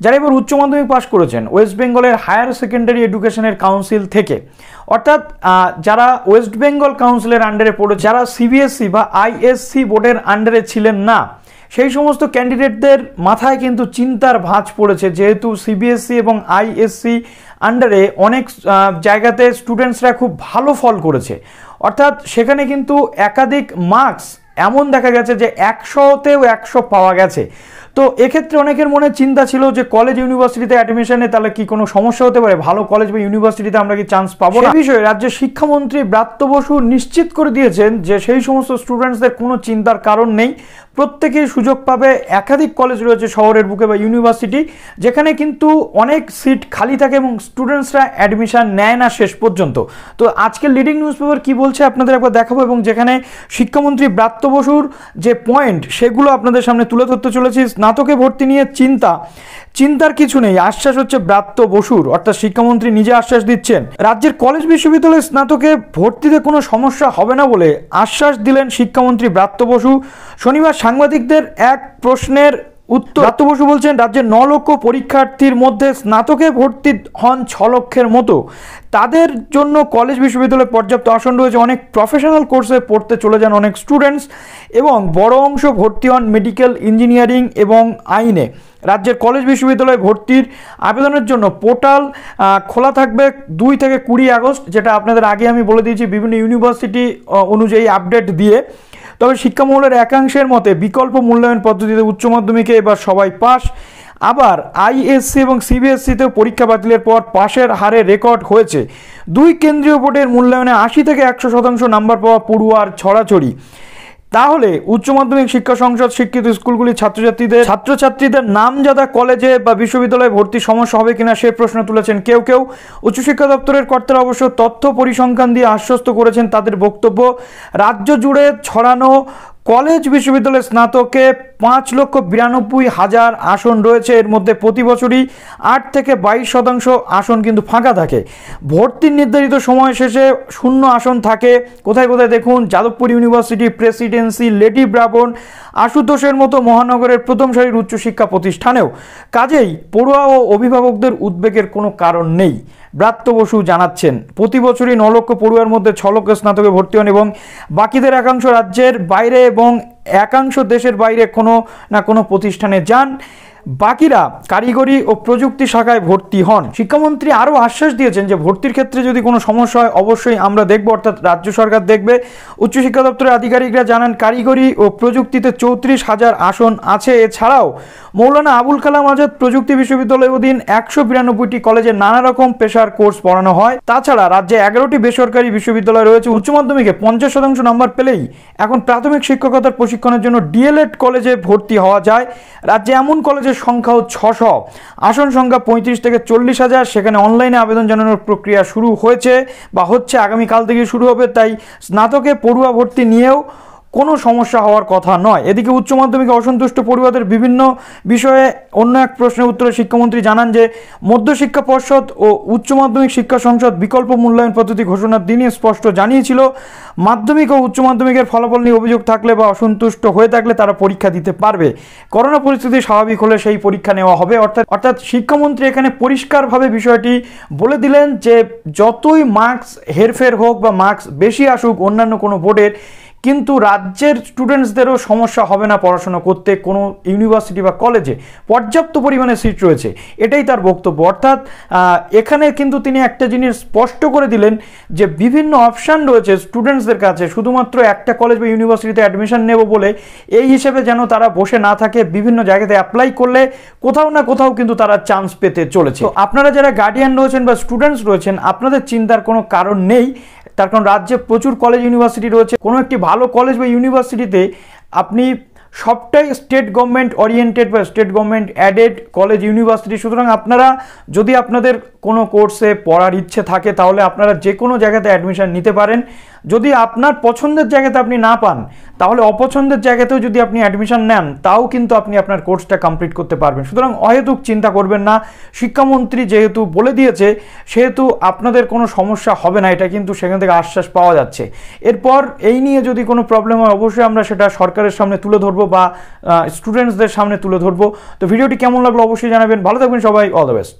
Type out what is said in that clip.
যারা এবার উচ্চ মাধ্যমিক পাশ করেছেন ওয়েস্ট বেঙ্গলের হায়ার সেকেন্ডারি এডুকেশনের কাউন্সিল থেকে, অর্থাৎ যারা ওয়েস্ট বেঙ্গল কাউন্সিলের আন্ডারে পড়ে, যারা সিবিএসসি বা আইএসসি বোর্ডের আন্ডারে ছিলেন না, সেই সমস্ত ক্যান্ডিডেটদের মাথায় কিন্তু চিন্তার ভাঁজ পড়েছে, যেহেতু সিবিএসসি এবং আইএসসি আন্ডারে অনেক জায়গাতে স্টুডেন্টসরা খুব ভালো ফল করেছে, অর্থাৎ সেখানে কিন্তু একাধিক মার্কস এমন দেখা গেছে যে 100তেও 100 পাওয়া গেছে। তো এক্ষেত্রে অনেকের মনে চিন্তা ছিল যে কলেজ ইউনিভার্সিটিতে অ্যাডমিশনে তাহলে কি কোনো সমস্যা হতে পারে, ভালো কলেজ বা ইউনিভার্সিটিতে আমরা কি চান্স পাবো না। এই বিষয়ে রাজ্যের শিক্ষামন্ত্রী ব্রাত্য বসু নিশ্চিত করে দিয়েছেন যে সেই সমস্ত স্টুডেন্টসদের কোনো চিন্তার কারণ নেই, প্রত্যেকেই সুযোগ পাবে। একাধিক কলেজ রয়েছে শহরের বুকে বা ইউনিভার্সিটি, যেখানে কিন্তু অনেক সিট খালি থাকে এবং স্টুডেন্টসরা অ্যাডমিশন নেয় না শেষ পর্যন্ত। তো আজকের লিডিং নিউজ পেপার কী বলছে আপনাদের একবার দেখাবো, এবং যেখানে শিক্ষামন্ত্রী ব্রাত্য বসুর যে পয়েন্ট সেগুলো আপনাদের সামনে তুলে ধরতে চলেছি। স্নাতকে ভর্তি নিয়ে চিন্তার কিছু নেই, আশ্বাস হচ্ছে ব্রাত্য বসুর, অর্থাৎ শিক্ষামন্ত্রী নিজে আশ্বাস দিচ্ছেন। রাজ্যের কলেজ বিশ্ববিদ্যালয়ে স্নাতকে ভর্তিতে কোনো সমস্যা হবে না বলে আশ্বাস দিলেন শিক্ষামন্ত্রী ব্রাত্য বসু। শনিবার সাংবাদিকদের এক প্রশ্নের উত্তর ব্রাত্য বসু বলছেন, রাজ্যের 9 লক্ষ পরীক্ষার্থীর মধ্যে স্নাতকে ভর্তি হন 6 লক্ষের মতো। তাদের জন্য কলেজ বিশ্ববিদ্যালয়ে পর্যাপ্ত আসন রয়েছে। অনেক প্রফেশনাল কোর্সে পড়তে চলে যান অনেক স্টুডেন্টস, এবং বড় অংশ ভর্তি হন মেডিকেল, ইঞ্জিনিয়ারিং এবং আইনে। রাজ্যের কলেজ বিশ্ববিদ্যালয়ে ভর্তির আবেদনের জন্য পোর্টাল খোলা থাকবে 2 থেকে 20 আগস্ট, যেটা আপনাদের আগে আমি বলে দিয়েছি বিভিন্ন ইউনিভার্সিটি অনুযায়ী আপডেট দিয়ে। তবে শিক্ষামহলের একাংশের মতে বিকল্প মূল্যায়ন পদ্ধতিতে উচ্চ মাধ্যমিকে এবার সবাই পাস। আবার আইএসসি এবং সিবিএসসিতেও পরীক্ষা বাতিলের পর পাশের হারে রেকর্ড হয়েছে। 2 কেন্দ্রীয় বোর্ডের মূল্যায়নে 80 থেকে 100% নাম্বার পাওয়া পড়ুয়ার ছড়াছড়ি। তাহলে উচ্চ মাধ্যমিক শিক্ষা সংসদ স্বীকৃত স্কুলগুলির ছাত্রছাত্রীদের নামজাদা কলেজে বা বিশ্ববিদ্যালয়ে ভর্তির সমস্যা হবে কিনা সে প্রশ্ন তুলেছেন কেউ। উচ্চশিক্ষা দপ্তরের কর্তারা অবশ্য তথ্য পরিসংখ্যান দিয়ে আশ্বস্ত করেছেন তাদের বক্তব্য। রাজ্য জুড়ে ছড়ানো কলেজ বিশ্ববিদ্যালয়ের স্নাতকে 5,92,000 আসন রয়েছে। এর মধ্যে প্রতি বছরই 8 থেকে 22% আসন কিন্তু ফাঁকা থাকে। ভর্তির নির্ধারিত সময় শেষে শূন্য আসন থাকে কোথায় দেখুন, Jadavpur university, Presidency, Lady Brabourne, আশুতোষের মতো মহানগরের প্রথম সারির উচ্চশিক্ষা প্রতিষ্ঠানেও। কাজেই পড়ুয়া ও অভিভাবকদের উদ্বেগের কোনো কারণ নেই। ব্রাত্য বসু জানাচ্ছেন, প্রতি বছরই 9 লক্ষ পড়ুয়ার মধ্যে 6 লক্ষ স্নাতকে ভর্তি হন, এবং বাকিদের একাংশ রাজ্যের বাইরে এবং একাংশ দেশের বাইরে কোনো না কোনো প্রতিষ্ঠানে যান। বাকিরা কারিগরি ও প্রযুক্তি শাখায় ভর্তি হন। শিক্ষামন্ত্রী আরও আশ্বাস দিয়েছেন যে ভর্তির ক্ষেত্রে যদি কোনো সমস্যা হয় অবশ্যই আমরা দেখব, অর্থাৎ রাজ্য সরকার দেখবে। উচ্চশিক্ষা দপ্তরের আধিকারিকরা জানান, কারিগরি ও প্রযুক্তিতে 34,000 আসন আছে। এছাড়াও মৌলানা আবুল কালাম আজাদ প্রযুক্তি বিশ্ববিদ্যালয় অধীন 192টি কলেজে নানা রকম পেশার কোর্স পড়ানো হয়। তাছাড়া রাজ্যে 11টি বেসরকারি বিশ্ববিদ্যালয় রয়েছে। উচ্চ মাধ্যমিকে 50% নাম্বার পেলেই এখন প্রাথমিক শিক্ষকতার প্রশিক্ষণের জন্য ডিএলএড কলেজে ভর্তি হওয়া যায়। রাজ্যে এমন কলেজের সংখ্যাও 600, আসন সংখ্যা 35 থেকে 40,000। সেখানে অনলাইনে আবেদন জানানোর প্রক্রিয়া শুরু হয়েছে বা হচ্ছে, আগামীকাল থেকে শুরু হবে। তাই স্নাতকে পড়ুয়া ভর্তি নিয়েও কোনো সমস্যা হওয়ার কথা নয়। এদিকে উচ্চ মাধ্যমিকে অসন্তুষ্ট পড়ুয়াদের বিভিন্ন বিষয়ে অন্য এক প্রশ্নের উত্তরে শিক্ষামন্ত্রী জানান যে মধ্যশিক্ষা পর্ষদ ও উচ্চ মাধ্যমিক শিক্ষা সংসদ বিকল্প মূল্যায়ন পদ্ধতি ঘোষণার দিনই স্পষ্ট জানিয়েছিল, মাধ্যমিক ও উচ্চ মাধ্যমিকের ফলাফল নিয়ে অভিযোগ থাকলে বা অসন্তুষ্ট হয়ে থাকলে তারা পরীক্ষা দিতে পারবে। করোনা পরিস্থিতি স্বাভাবিক হলে সেই পরীক্ষা নেওয়া হবে। অর্থাৎ শিক্ষামন্ত্রী এখানে পরিষ্কারভাবে বিষয়টি বলে দিলেন যে যতই মার্কস হেরফের হোক বা মার্কস বেশি আসুক অন্যান্য কোনো বোর্ডের, কিন্তু রাজ্যের স্টুডেন্টসদেরও সমস্যা হবে না পড়াশোনা করতে। কোনো ইউনিভার্সিটি বা কলেজে পর্যাপ্ত পরিমাণে সিট রয়েছে, এটাই তার বক্তব্য। অর্থাৎ এখানে কিন্তু তিনি একটা জিনিস স্পষ্ট করে দিলেন যে বিভিন্ন অপশান রয়েছে স্টুডেন্টসদের কাছে, শুধুমাত্র একটা কলেজ বা ইউনিভার্সিটিতে অ্যাডমিশন নেব বলে এই হিসেবে যেন তারা বসে না থাকে। বিভিন্ন জায়গাতে অ্যাপ্লাই করলে কোথাও না কোথাও কিন্তু তারা চান্স পেতে চলেছে। তো আপনারা যারা গার্ডিয়ান রয়েছেন বা স্টুডেন্টস রয়েছেন, আপনাদের চিন্তার কোনো কারণ নেই। তার কারণ রাজ্যে প্রচুর কলেজ ইউনিভার্সিটি রয়েছে। কোনো একটি ভালো কলেজ বা ইউনিভার্সিটিতে আপনি সবটাই স্টেট গভর্নমেন্ট ওরিয়েন্টেড বা state government added college university. সুতরাং আপনারা যদি আপনাদের কোনো কোর্সে পড়ার ইচ্ছে থাকে তাহলে আপনারা যে কোনো জায়গাতে অ্যাডমিশন নিতে পারেন। যদি আপনার পছন্দের জায়গাতে আপনি না পান, তাহলে অপছন্দের জায়গাতেও যদি আপনি অ্যাডমিশন নেন, তাও কিন্তু আপনি আপনার কোর্সটা কমপ্লিট করতে পারবেন। সুতরাং অহেতুক চিন্তা করবেন না, শিক্ষামন্ত্রী যেহেতু বলে দিয়েছে সেহেতু আপনাদের কোনো সমস্যা হবে না, এটা কিন্তু সেখান থেকে আশ্বাস পাওয়া যাচ্ছে। এরপর এই নিয়ে যদি কোনো প্রবলেম হয় অবশ্যই আমরা সেটা সরকারের সামনে তুলে ধরবো বা স্টুডেন্টসদের সামনে তুলে ধরবো। তো ভিডিওটি কেমন লাগলো অবশ্যই জানাবেন। ভালো থাকবেন সবাই, অল দ্য বেস্ট।